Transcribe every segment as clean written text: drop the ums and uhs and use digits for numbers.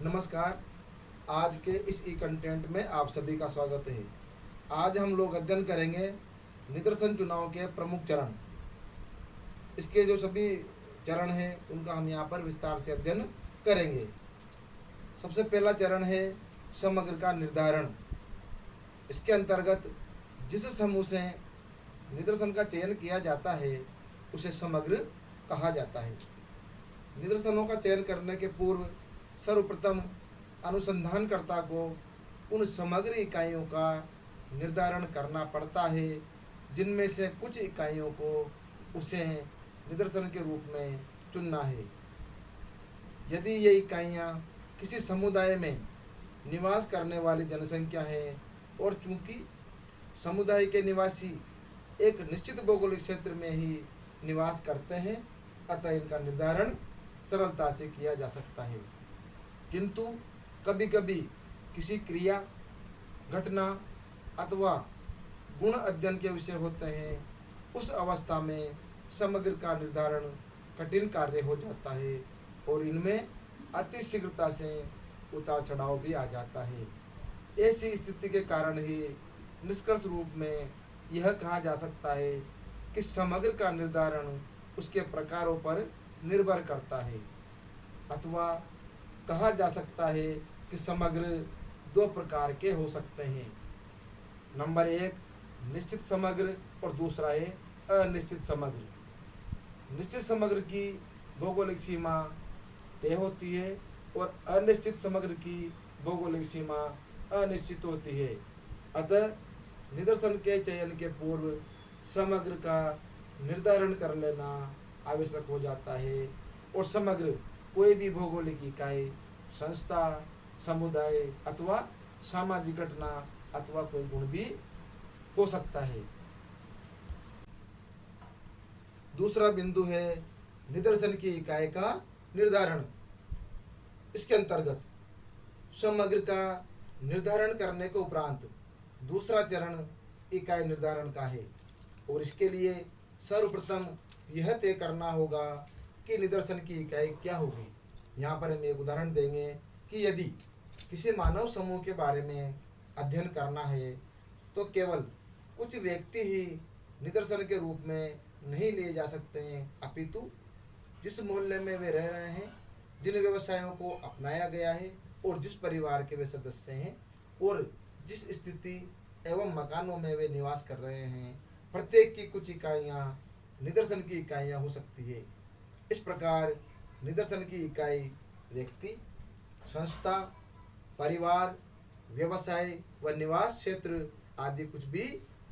नमस्कार। आज के इस ई कंटेंट में आप सभी का स्वागत है। आज हम लोग अध्ययन करेंगे निदर्शन चुनाव के प्रमुख चरण। इसके जो सभी चरण हैं उनका हम यहाँ पर विस्तार से अध्ययन करेंगे। सबसे पहला चरण है समग्र का निर्धारण। इसके अंतर्गत जिस समूह से निदर्शन का चयन किया जाता है उसे समग्र कहा जाता है। निदर्शनों का चयन करने के पूर्व सर्वप्रथम अनुसंधानकर्ता को उन समग्र इकाइयों का निर्धारण करना पड़ता है जिनमें से कुछ इकाइयों को उसे निदर्शन के रूप में चुनना है। यदि ये इकाइयाँ किसी समुदाय में निवास करने वाली जनसंख्या है और चूंकि समुदाय के निवासी एक निश्चित भौगोलिक क्षेत्र में ही निवास करते हैं, अतः इनका निर्धारण सरलता से किया जा सकता है। किंतु कभी कभी किसी क्रिया, घटना अथवा गुण अध्ययन के विषय होते हैं, उस अवस्था में समग्र का निर्धारण कठिन कार्य हो जाता है और इनमें अति शीघ्रता से उतार चढ़ाव भी आ जाता है। ऐसी स्थिति के कारण ही निष्कर्ष रूप में यह कहा जा सकता है कि समग्र का निर्धारण उसके प्रकारों पर निर्भर करता है, अथवा कहा जा सकता है कि समग्र दो प्रकार के हो सकते हैं। नंबर 1 निश्चित समग्र और दूसरा है अनिश्चित समग्र। निश्चित समग्र की भौगोलिक सीमा तय होती है और अनिश्चित समग्र की भौगोलिक सीमा अनिश्चित होती है। अतः निदर्शन के चयन के पूर्व समग्र का निर्धारण कर लेना आवश्यक हो जाता है और समग्र कोई भी भौगोलिक इकाई, संस्था, समुदाय अथवा सामाजिक घटना अथवा कोई गुण भी हो सकता है। दूसरा बिंदु है निदर्शन की इकाई का निर्धारण। इसके अंतर्गत समग्र का निर्धारण करने के उपरांत दूसरा चरण इकाई निर्धारण का है और इसके लिए सर्वप्रथम यह तय करना होगा कि निदर्शन की इकाई क्या होगी। यहाँ पर हम एक उदाहरण देंगे कि यदि किसी मानव समूह के बारे में अध्ययन करना है तो केवल कुछ व्यक्ति ही निदर्शन के रूप में नहीं लिए जा सकते हैं, अपितु जिस मोहल्ले में वे रह रहे हैं, जिन व्यवसायों को अपनाया गया है और जिस परिवार के वे सदस्य हैं और जिस स्थिति एवं मकानों में वे निवास कर रहे हैं, प्रत्येक की कुछ इकाइयाँ निदर्शन की इकाइयाँ हो सकती है। इस प्रकार निदर्शन की इकाई व्यक्ति, संस्था, परिवार, व्यवसाय व निवास क्षेत्र आदि कुछ भी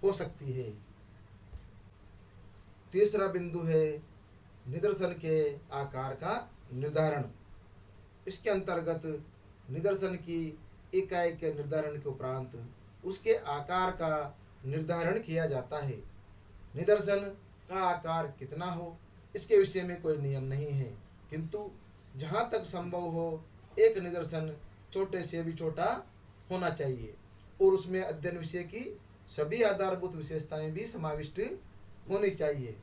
हो सकती है। तीसरा बिंदु है निदर्शन के आकार का निर्धारण। इसके अंतर्गत निदर्शन की इकाई के निर्धारण के उपरांत उसके आकार का निर्धारण किया जाता है। निदर्शन का आकार कितना हो इसके विषय में कोई नियम नहीं है, किंतु जहाँ तक संभव हो एक निदर्शन छोटे से भी छोटा होना चाहिए और उसमें अध्ययन विषय की सभी आधारभूत विशेषताएं भी समाविष्ट होनी चाहिए।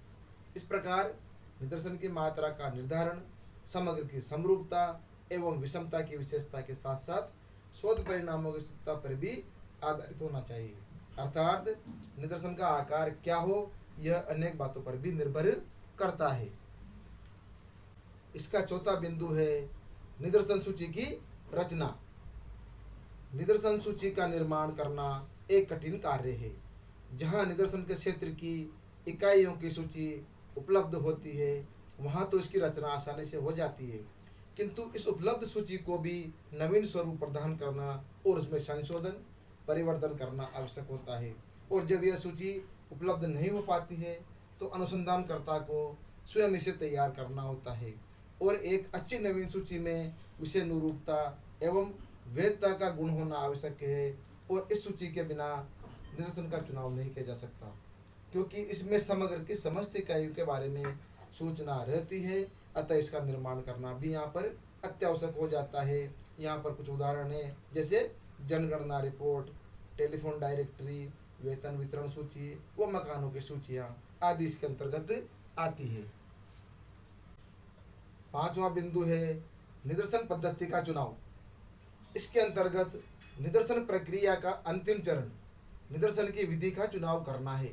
इस प्रकार निदर्शन की मात्रा का निर्धारण समग्र की समरूपता एवं विषमता की विशेषता के साथ साथ शोध परिणामों की शुद्धता पर भी आधारित होना चाहिए। अर्थात निदर्शन का आकार क्या हो यह अनेक बातों पर भी निर्भर करता है। इसका चौथा बिंदु है निदर्शन सूची की रचना। निदर्शन सूची का निर्माण करना एक कठिन कार्य है। जहाँ निदर्शन के क्षेत्र की इकाइयों की सूची उपलब्ध होती है वहाँ तो इसकी रचना आसानी से हो जाती है, किंतु इस उपलब्ध सूची को भी नवीन स्वरूप प्रदान करना और उसमें संशोधन परिवर्तन करना आवश्यक होता है। और जब यह सूची उपलब्ध नहीं हो पाती है तो अनुसंधानकर्ता को स्वयं इसे तैयार करना होता है और एक अच्छी नवीन सूची में उसे अनुरूपता एवं वैधता का गुण होना आवश्यक है और इस सूची के बिना निदर्शन का चुनाव नहीं किया जा सकता, क्योंकि इसमें समग्र की समस्त इकाइयों के बारे में सूचना रहती है। अतः इसका निर्माण करना भी यहाँ पर अत्यावश्यक हो जाता है। यहाँ पर कुछ उदाहरण हैं, जैसे जनगणना रिपोर्ट, टेलीफोन डायरेक्टरी, वेतन वितरण सूची व मकानों की सूचियाँ आदि इसके अंतर्गत आती है। पांचवा बिंदु है निदर्शन पद्धति का चुनाव। इसके अंतर्गत निदर्शन प्रक्रिया का अंतिम चरण निदर्शन की विधि का चुनाव करना है।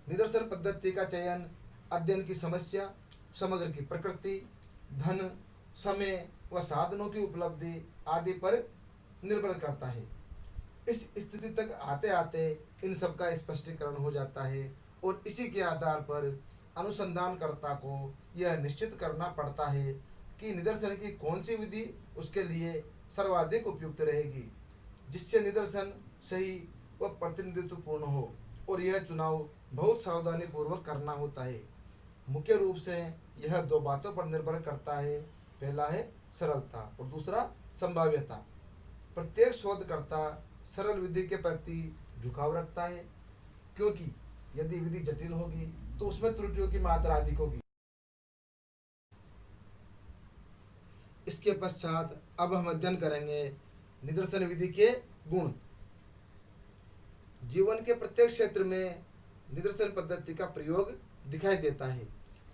निदर्शन पद्धति का चयन अध्ययन की समस्या, समग्र की प्रकृति, धन, समय व साधनों की उपलब्धि आदि पर निर्भर करता है। इस स्थिति तक आते आते इन सब का स्पष्टीकरण हो जाता है और इसी के आधार पर अनुसंधानकर्ता को यह निश्चित करना पड़ता है कि निदर्शन की कौन सी विधि उसके लिए सर्वाधिक उपयुक्त रहेगी, जिससे निदर्शन सही व प्रतिनिधित्वपूर्ण हो, और यह चुनाव बहुत सावधानी पूर्वक करना होता है। मुख्य रूप से यह दो बातों पर निर्भर करता है। पहला है सरलता और दूसरा संभाव्यता। प्रत्येक शोधकर्ता सरल विधि के प्रति झुकाव रखता है, क्योंकि यदि विधि जटिल होगी तो उसमें त्रुटियों की मात्रा अधिक होगी। इसके पश्चात अब हम अध्ययन करेंगे निदर्शन विधि के गुण। जीवन के प्रत्येक क्षेत्र में निदर्शन पद्धति का प्रयोग दिखाई देता है,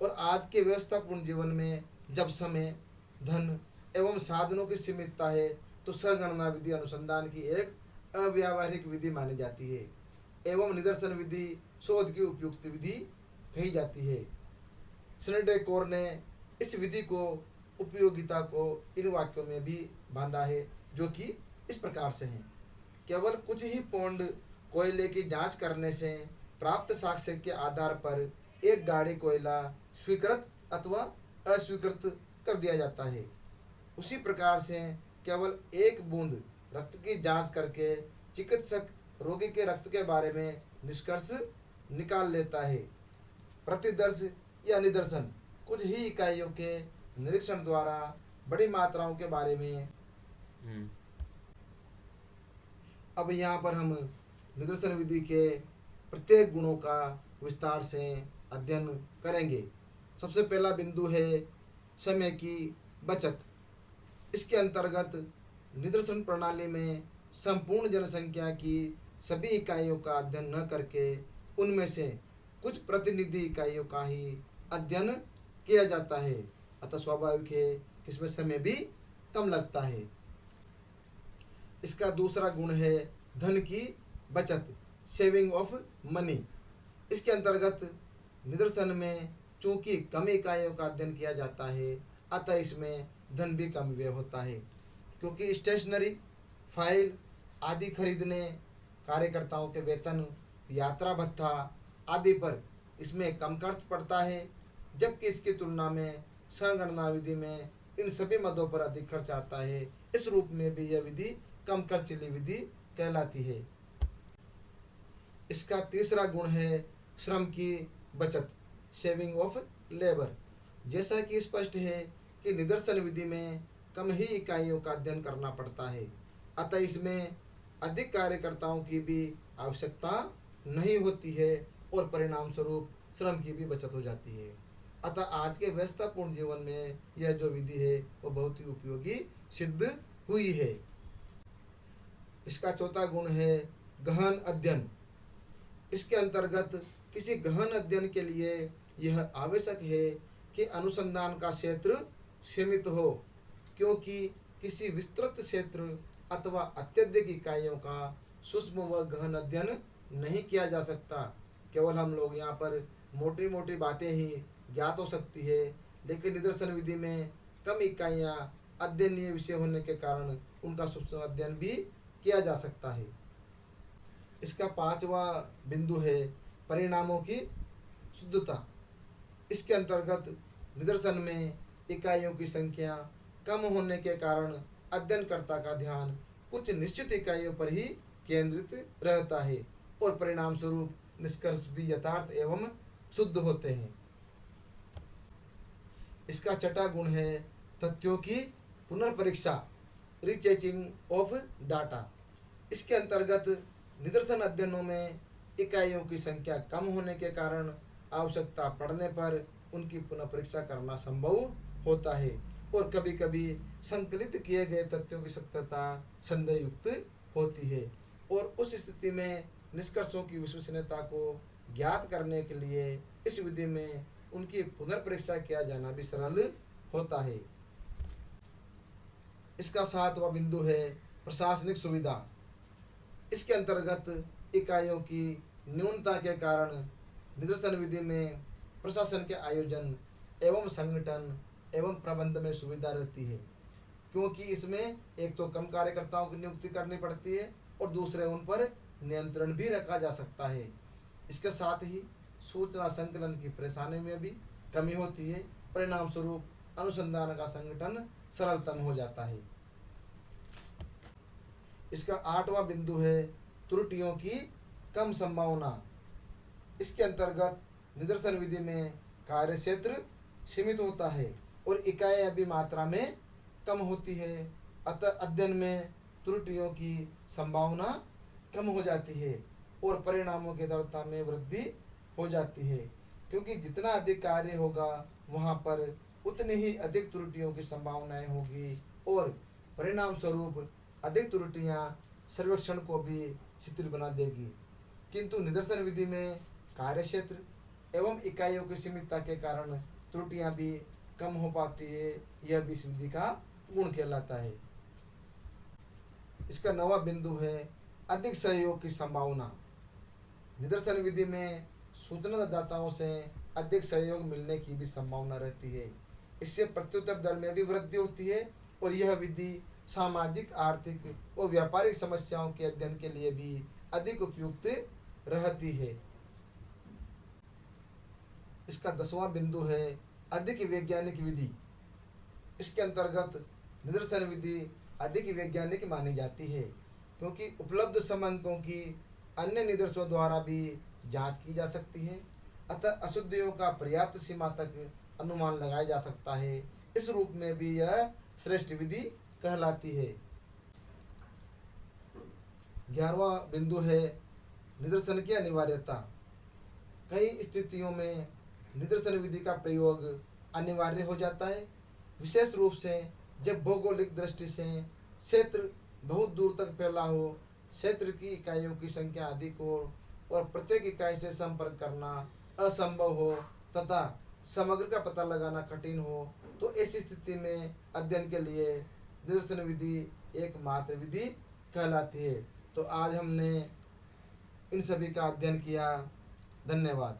और आज के व्यवस्थापूर्ण जीवन में जब समय, धन एवं साधनों की सीमितता है तो सगणना विधि अनुसंधान की एक अव्यावहारिक विधि मानी जाती है एवं निदर्शन विधि शोध की उपयुक्त विधि कही जाती है। स्नेडेकोर ने इस विधि को उपयोगिता को इन वाक्यों में भी बांधा है, जो कि इस प्रकार से हैं। केवल कुछ ही पौंड कोयले की जांच करने से प्राप्त साक्ष्य के आधार पर एक गाड़ी कोयला स्वीकृत अथवा अस्वीकृत कर दिया जाता है। उसी प्रकार से केवल एक बूंद रक्त की जांच करके चिकित्सक रोगी के रक्त के बारे में निष्कर्ष निकाल लेता है। प्रतिदर्श या निदर्शन कुछ ही इकाइयों के निरीक्षण द्वारा बड़ी मात्राओं के बारे में। अब यहाँ पर हम निदर्शन विधि के प्रत्येक गुणों का विस्तार से अध्ययन करेंगे। सबसे पहला बिंदु है समय की बचत। इसके अंतर्गत निदर्शन प्रणाली में संपूर्ण जनसंख्या की सभी इकाइयों का अध्ययन न करके उनमें से कुछ प्रतिनिधि इकाइयों का ही अध्ययन किया जाता है, अतः स्वाभाविक है कि इसमें समय भी कम लगता है। इसका दूसरा गुण है धन की बचत, सेविंग ऑफ मनी। इसके अंतर्गत निदर्शन में चूंकि कम इकाइयों का अध्ययन किया जाता है, अतः इसमें धन भी कम व्यय होता है, क्योंकि स्टेशनरी, फाइल आदि खरीदने, कार्यकर्ताओं के वेतन, यात्रा भत्ता आदि पर इसमें कम खर्च पड़ता है, जबकि इसकी तुलना में संगणना विधि में इन सभी मदों पर अधिक खर्च आता है। इस रूप में भी यह विधि कम खर्चीली विधि कहलाती है। इसका तीसरा गुण है श्रम की बचत, सेविंग ऑफ लेबर। जैसा कि स्पष्ट है कि निदर्शन विधि में कम ही इकाइयों का अध्ययन करना पड़ता है, अतः इसमें अधिक कार्यकर्ताओं की भी आवश्यकता नहीं होती है और परिणाम स्वरूप श्रम की भी बचत हो जाती है। अतः आज के व्यस्तपूर्ण जीवन में यह जो विधि है वो बहुत ही उपयोगी सिद्ध हुई है। इसका चौथा गुण है गहन अध्ययन। इसके अंतर्गत किसी गहन अध्ययन के लिए यह आवश्यक है कि अनुसंधान का क्षेत्र सीमित हो, क्योंकि किसी विस्तृत क्षेत्र अथवा अत्यधिक इकाइयों का सूक्ष्म व गहन अध्ययन नहीं किया जा सकता। केवल हम लोग यहाँ पर मोटी मोटी बातें ही ज्ञात हो सकती है, लेकिन निदर्शन विधि में कम इकाइयाँ अध्ययनीय विषय होने के कारण उनका सूक्ष्म अध्ययन भी किया जा सकता है। इसका पांचवा बिंदु है परिणामों की शुद्धता। इसके अंतर्गत निदर्शन में इकाइयों की संख्या कम होने के कारण अध्ययनकर्ता का ध्यान कुछ निश्चित इकाइयों पर ही केंद्रित रहता है और परिणाम स्वरूप निष्कर्ष भी यथार्थ एवं शुद्ध होते हैं। इसका छठा गुण है तथ्यों की पुनर्परीक्षा, रीचेकिंग ऑफ डाटा। इसके अंतर्गत निदर्शन अध्ययनों में इकाइयों की संख्या कम होने के कारण आवश्यकता पड़ने पर उनकी पुनः परीक्षा करना संभव होता है और कभी कभी संकलित किए गए तथ्यों की सत्यता संदेहयुक्त होती है, और उस स्थिति में निष्कर्षों की विश्वसनीयता को ज्ञात करने के लिए इस विधि में उनकी पुनर्परीक्षा किया जाना भी सरल होता है। इसका सातवां बिंदु है प्रशासनिक सुविधा। इसके अंतर्गत इकाइयों की न्यूनता के कारण निदर्शन विधि में प्रशासन के आयोजन एवं संगठन एवं प्रबंध में सुविधा रहती है, क्योंकि इसमें एक तो कम कार्यकर्ताओं की नियुक्ति करनी पड़ती है और दूसरे उन पर नियंत्रण भी रखा जा सकता है। इसके साथ ही सूचना संकलन की परेशानी में भी कमी होती है। परिणाम स्वरूप अनुसंधान का संगठन सरलतम हो जाता है। इसका 8वां बिंदु है त्रुटियों की कम संभावना। इसके अंतर्गत निदर्शन विधि में कार्य क्षेत्र सीमित होता है और इकाइयाँ भी मात्रा में कम होती है, अतः अध्ययन में त्रुटियों की संभावना कम हो जाती है और परिणामों की दृढ़ता में वृद्धि हो जाती है, क्योंकि जितना अधिक कार्य होगा वहाँ पर उतनी ही अधिक त्रुटियों की संभावनाएं होगी और परिणाम स्वरूप अधिक त्रुटियाँ सर्वेक्षण को भी शिथिल बना देगी। किंतु निदर्शन विधि में कार्य क्षेत्र एवं इकाइयों की सीमितता के कारण त्रुटियां भी कम हो पाती है। यह भी इस विधि का गुण कहलाता है। इसका 9वां बिंदु है अधिक सहयोग की संभावना। निदर्शन विधि में सूचनादाताओं से अधिक सहयोग मिलने की भी संभावना रहती है। इससे प्रत्युत्तर दर में भी वृद्धि होती है और यह विधि सामाजिक, आर्थिक और व्यापारिक समस्याओं के अध्ययन के लिए भी अधिक उपयुक्त रहती है। इसका 10वां बिंदु है अधिक वैज्ञानिक विधि। इसके अंतर्गत निदर्शन विधि अधिक वैज्ञानिक मानी जाती है, क्योंकि उपलब्ध संबंधों की अन्य निदर्शनों द्वारा भी जांच की जा सकती है, अतः अशुद्धियों का पर्याप्त सीमा तक अनुमान लगाया जा सकता है। इस रूप में भी यह श्रेष्ठ विधि कहलाती है। 11वां बिंदु है निदर्शन की अनिवार्यता। कई स्थितियों में निदर्शन विधि का प्रयोग अनिवार्य हो जाता है, विशेष रूप से जब भौगोलिक दृष्टि से क्षेत्र बहुत दूर तक फैला हो, क्षेत्र की इकाइयों की संख्या अधिक हो और प्रत्येक इकाई से संपर्क करना असंभव हो तथा समग्र का पता लगाना कठिन हो, तो ऐसी स्थिति में अध्ययन के लिए निदर्शन विधि एकमात्र विधि कहलाती है। तो आज हमने इन सभी का अध्ययन किया। धन्यवाद।